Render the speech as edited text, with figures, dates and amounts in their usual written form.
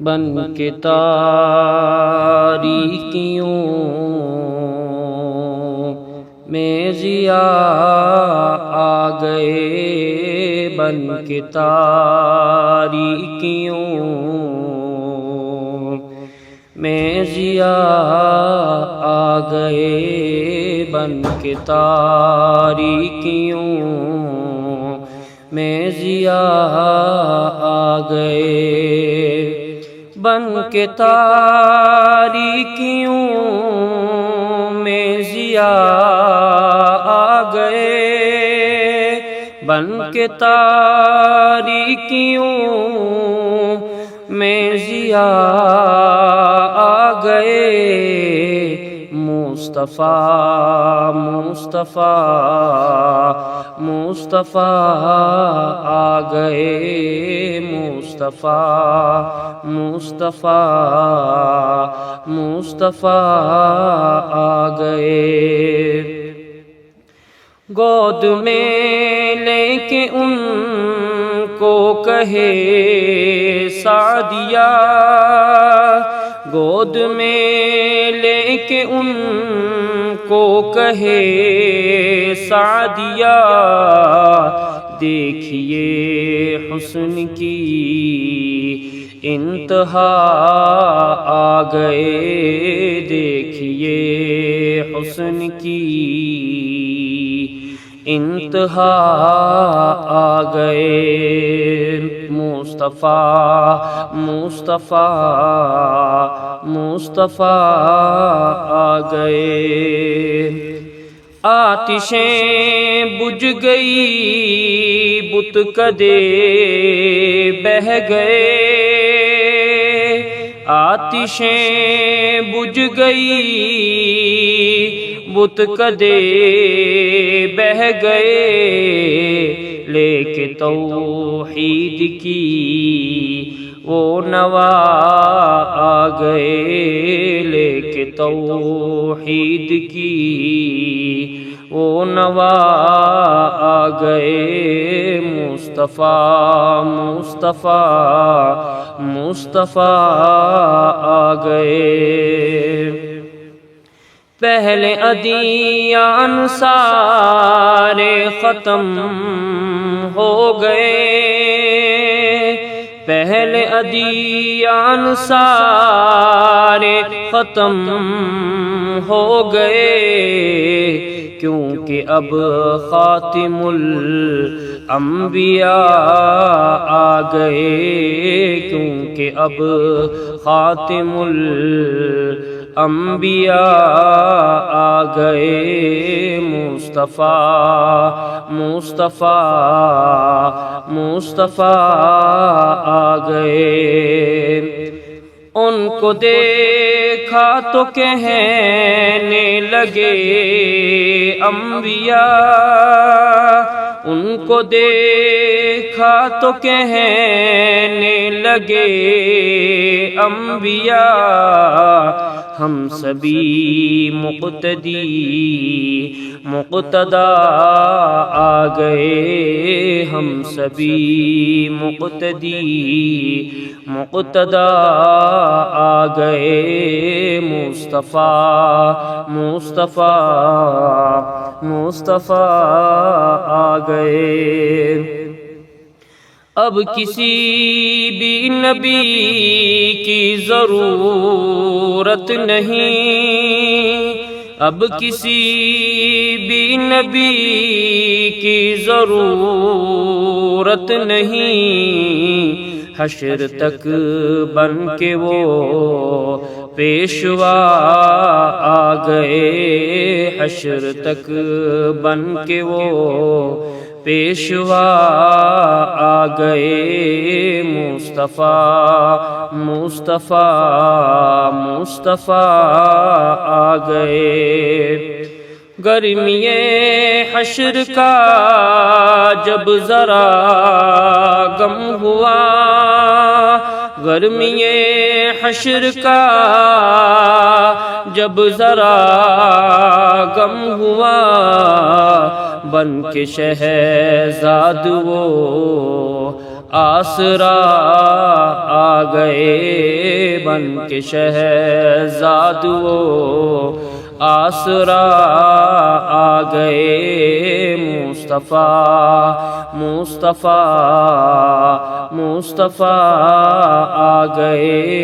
بن کے تاریکیوں میں ضیاء آ گئے، بن کے تاریکیوں میں ضیاء آ گئے، بن کے تاریکیوں میں ضیاء آ گئے، بن کے تاریکیوں میں ضیاء آ گئے، بن کے تاریکیوں میں ضیاء آ گئے، مصطفیٰ مصطفیٰ مصطفیٰ آ گئے، مصطفیٰ مصطفیٰ مصطفیٰ آ گئے، گود میں لے کے ان کو کہے سعدیہ، گود میں لے کے ان کو کہے سعدیہ، دیکھیے حسن کی انتہا آ گئے، دیکھیے حسن کی انتہا آ گئے، مصطفیٰ مصطفیٰ مصطفیٰ آ گئے، آتشیں بجھ گئی بت کدے بہہ گئے، آتشیں بجھ گئی بت کدے بہہ گئے، لے کے توحید کی وہ نوا آ گئے، لے کے توحید کی وہ نوا آ گئے، مصطفیٰ مصطفیٰ مصطفیٰ آ گئے، پہلے ادیان سارے ختم ہو گئے، پہلے ادیان سارے ختم ہو گئے، کیونکہ اب خاتم الانبیاء آ گئے، کیونکہ اب خاتم الانبیاء آ گئے، مصطفیٰ مصطفیٰ مصطفیٰ آ گئے، ان کو دیکھا تو کہنے لگے انبیاء، ان کو دیکھا تو کہنے لگے انبیاء، ہم سبھی مقتدی مقتدا آ گئے، ہم سبھی مقتدی مقتدا آ گئے، مصطفیٰ مصطفیٰ مصطفیٰ آ گئے، اب کسی بھی نبی کی ضرورت نہیں، اب کسی بھی نبی کی ضرورت نہیں، حشر تک بن کے وہ پیشوا آ گئے، حشر تک بن کے وہ پیشوا آ گئے، مصطفیٰ مصطفیٰ مصطفیٰ آ گئے، گرمی حشر کا جب ذرا غم ہوا، گرمی حشر کا جب ذرا غم ہوا، بن کے شہزاد وہ آسرا آ گئے بن کے شہزاد وہ آسرا آ گئے مصطفیٰ مصطفیٰ مصطفیٰ آ گئے